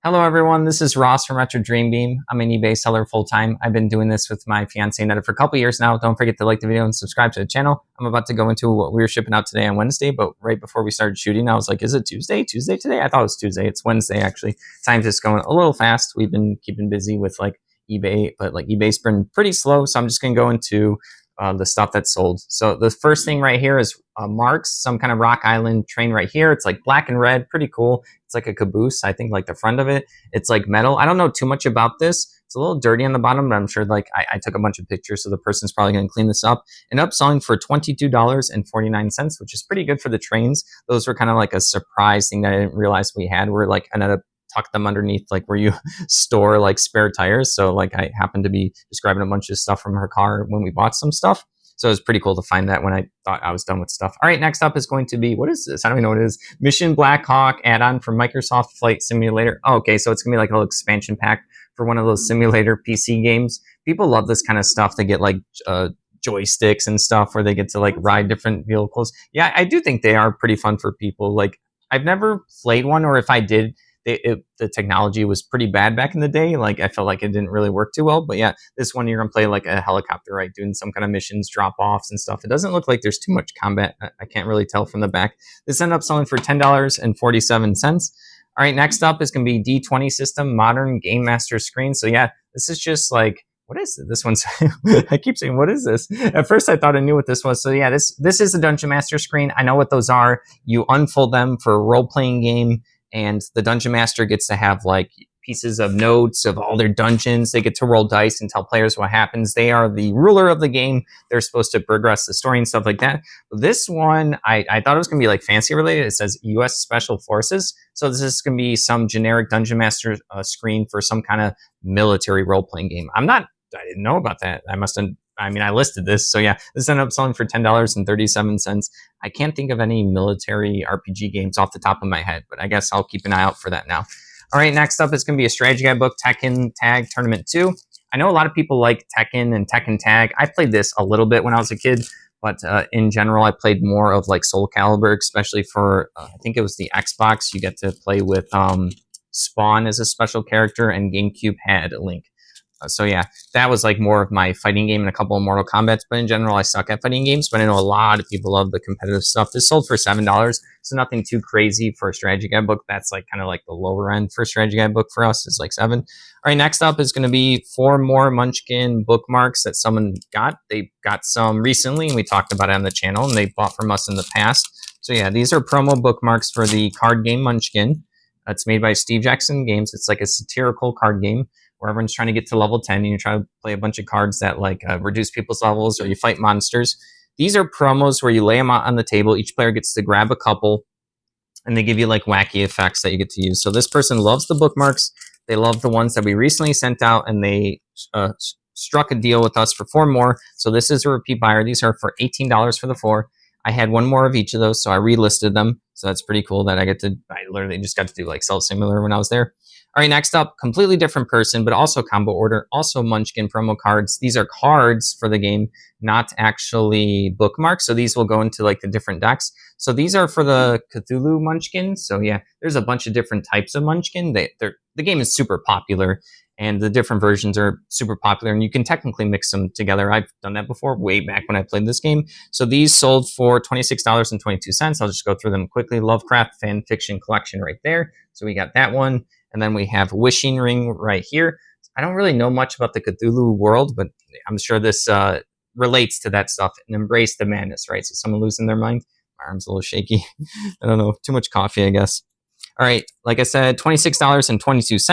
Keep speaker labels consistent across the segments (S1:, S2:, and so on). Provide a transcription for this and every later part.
S1: Hello, everyone. This is Ross from Retro Dream Beam. I'm an eBay seller full time. I've been doing this with my fiance Netta for a couple years now. Don't forget to like the video and subscribe to the channel. I'm about to go into what we were shipping out today on Wednesday, but right before we started shooting, I was like, is it Tuesday? Tuesday today? I thought it was Tuesday. It's Wednesday, actually. Time's just going a little fast. We've been keeping busy with like eBay, but like eBay's been pretty slow. So I'm just going to go into the stuff that's sold. So the first thing right here is Marks, some kind of Rock Island train right here. It's like black and red, pretty cool. It's like a caboose, I think, like the front of it. It's like metal. I don't know too much about this. It's a little dirty on the bottom, but I'm sure like I took a bunch of pictures, so the person's probably going to clean this up. And up selling for $22.49, which is pretty good for the trains. Those were kind of like a surprise thing that I didn't realize we had. We're like, I ended up tuck them underneath like where you store like spare tires. So like I happened to be describing a bunch of stuff from her car when we bought some stuff. So it was pretty cool to find that when I thought I was done with stuff. All right, next up is going to be, what is this? I don't even know what it is. Mission Black Hawk add-on for Microsoft Flight Simulator. Oh, okay, so it's going to be like a little expansion pack for one of those simulator PC games. People love this kind of stuff. They get like joysticks and stuff where they get to like ride different vehicles. Yeah, I do think they are pretty fun for people. Like I've never played one, or if I did, the technology was pretty bad back in the day. Like I felt like it didn't really work too well. But yeah, this one you're gonna play like a helicopter, right? Doing some kind of missions, drop offs and stuff. It doesn't look like there's too much combat. I can't really tell from the back. This ended up selling for $10.47. All right, next up is gonna be D20 System Modern Game Master Screen. So yeah, this is just like, what is it? This one's I keep saying, what is this? At first I thought I knew what this was. So yeah, this is a Dungeon Master screen. I know what those are. You unfold them for a role-playing game, and the Dungeon Master gets to have like pieces of notes of all their dungeons. They get to roll dice and tell players what happens. They are the ruler of the game. They're supposed to progress the story and stuff like that. This one, I thought it was going to be like fancy related. It says U.S. Special Forces. So this is going to be some generic Dungeon Master screen for some kind of military role-playing game. I didn't know about that. I listed this. So yeah, this ended up selling for $10.37. I can't think of any military RPG games off the top of my head, but I guess I'll keep an eye out for that now. All right, next up is going to be a strategy guide book, Tekken Tag Tournament 2. I know a lot of people like Tekken and Tekken Tag. I played this a little bit when I was a kid, but in general, I played more of like Soul Calibur, especially for, I think it was the Xbox. You get to play with Spawn as a special character, and GameCube had Link. So yeah, that was like more of my fighting game and a couple of Mortal Kombats. But in general, I suck at fighting games. But I know a lot of people love the competitive stuff. This sold for $7, so nothing too crazy for a strategy guide book. That's like kind of like the lower end for a strategy guide book for us. It's like $7. All right, next up is going to be 4 more Munchkin bookmarks that someone got. They got some recently, and we talked about it on the channel, and they bought from us in the past. So yeah, these are promo bookmarks for the card game Munchkin. It's made by Steve Jackson Games. It's like a satirical card game where everyone's trying to get to level 10 and you try to play a bunch of cards that like reduce people's levels, or you fight monsters. These are promos where you lay them out on the table. Each player gets to grab a couple, and they give you like wacky effects that you get to use. So this person loves the bookmarks. They love the ones that we recently sent out, and they struck a deal with us for 4 more. So this is a repeat buyer. These are for $18 for the 4. I had 1 more of each of those, so I relisted them. So that's pretty cool that I literally just got to do like Self Similar when I was there. All right, next up, completely different person, but also combo order, also Munchkin promo cards. These are cards for the game, not actually bookmarks. So these will go into like the different decks. So these are for the Cthulhu Munchkin. So yeah, there's a bunch of different types of Munchkin. The game is super popular, and the different versions are super popular, and you can technically mix them together. I've done that before, way back when I played this game. So these sold for $26.22. I'll just go through them quickly. Lovecraft Fan Fiction Collection right there. So we got that one. And then we have Wishing Ring right here. I don't really know much about the Cthulhu world, but I'm sure this relates to that stuff. And Embrace the Madness, right? So someone losing their mind. My arm's a little shaky. I don't know. Too much coffee, I guess. All right. Like I said, $26.22.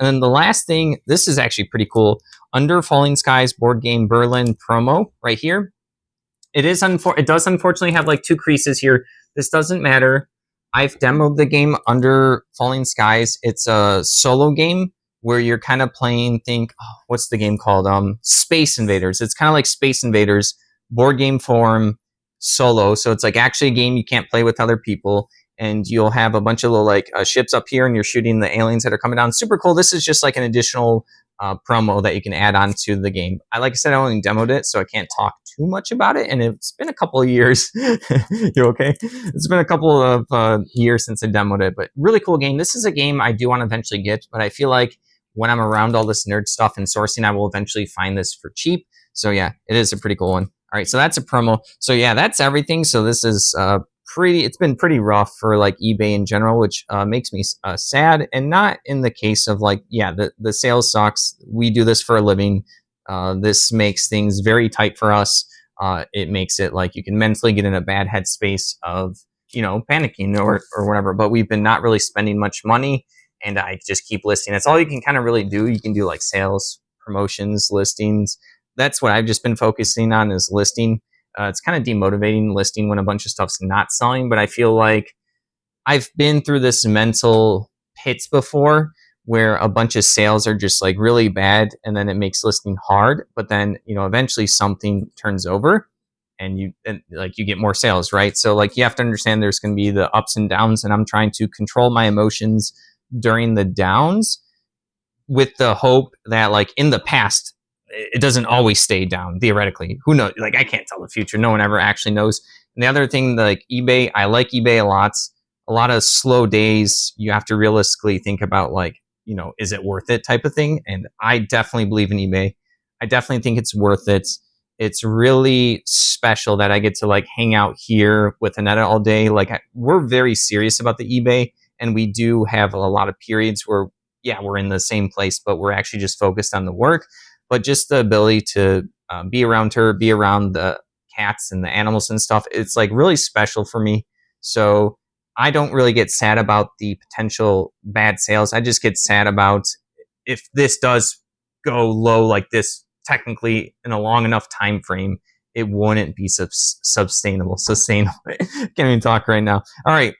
S1: And then the last thing, this is actually pretty cool. Under Falling Skies Board Game Berlin promo right here. It does unfortunately have like 2 creases here. This doesn't matter. I've demoed the game Under Falling Skies. It's a solo game where you're kind of playing, what's the game called? Space Invaders. It's kind of like Space Invaders, board game form, solo. So it's like actually a game you can't play with other people. And you'll have a bunch of little like ships up here, and you're shooting the aliens that are coming down. Super cool. This is just like an additional promo that you can add on to the game. Like I said, I only demoed it, so I can't talk too much about it. And it's been a couple of years. You okay? It's been a couple of years since I demoed it, but really cool game. This is a game I do want to eventually get, but I feel like when I'm around all this nerd stuff and sourcing, I will eventually find this for cheap. So yeah, it is a pretty cool one. All right, so that's a promo. So yeah, that's everything. So this is it's been pretty rough for like eBay in general, which makes me sad, and not in the case of like, yeah, the sales sucks. We do this for a living. This makes things very tight for us. It makes it like you can mentally get in a bad headspace of, you know, panicking or whatever, but we've been not really spending much money, and I just keep listing. That's all you can kind of really do. You can do like sales, promotions, listings. That's what I've just been focusing on, is listing. It's kind of demotivating listing when a bunch of stuff's not selling, but I feel like I've been through this mental pits before where a bunch of sales are just like really bad, and then it makes listing hard, but then, you know, eventually something turns over and you get more sales, right? So like you have to understand there's going to be the ups and downs, and I'm trying to control my emotions during the downs with the hope that, like, in the past, it doesn't always stay down, theoretically. Who knows? Like, I can't tell the future. No one ever actually knows. And the other thing, like eBay, I like eBay a lot. A lot of slow days, you have to realistically think about, like, you know, is it worth it type of thing? And I definitely believe in eBay. I definitely think it's worth it. It's really special that I get to like hang out here with Aneta all day. Like, we're very serious about the eBay, and we do have a lot of periods where, yeah, we're in the same place, but we're actually just focused on the work. But just the ability to be around her, be around the cats and the animals and stuff, it's like really special for me. So I don't really get sad about the potential bad sales. I just get sad about if this does go low like this, technically in a long enough time frame, it wouldn't be sustainable. Can't even talk right now. All right.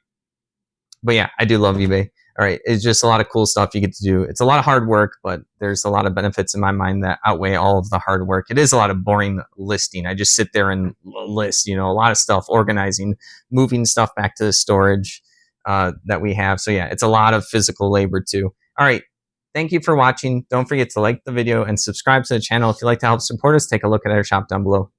S1: But yeah, I do love eBay. All right, it's just a lot of cool stuff you get to do. It's a lot of hard work, but there's a lot of benefits in my mind that outweigh all of the hard work. It is a lot of boring listing. I just sit there and list, you know, a lot of stuff, organizing, moving stuff back to the storage that we have. So yeah, it's a lot of physical labor too. All right, thank you for watching. Don't forget to like the video and subscribe to the channel. If you'd like to help support us, take a look at our shop down below.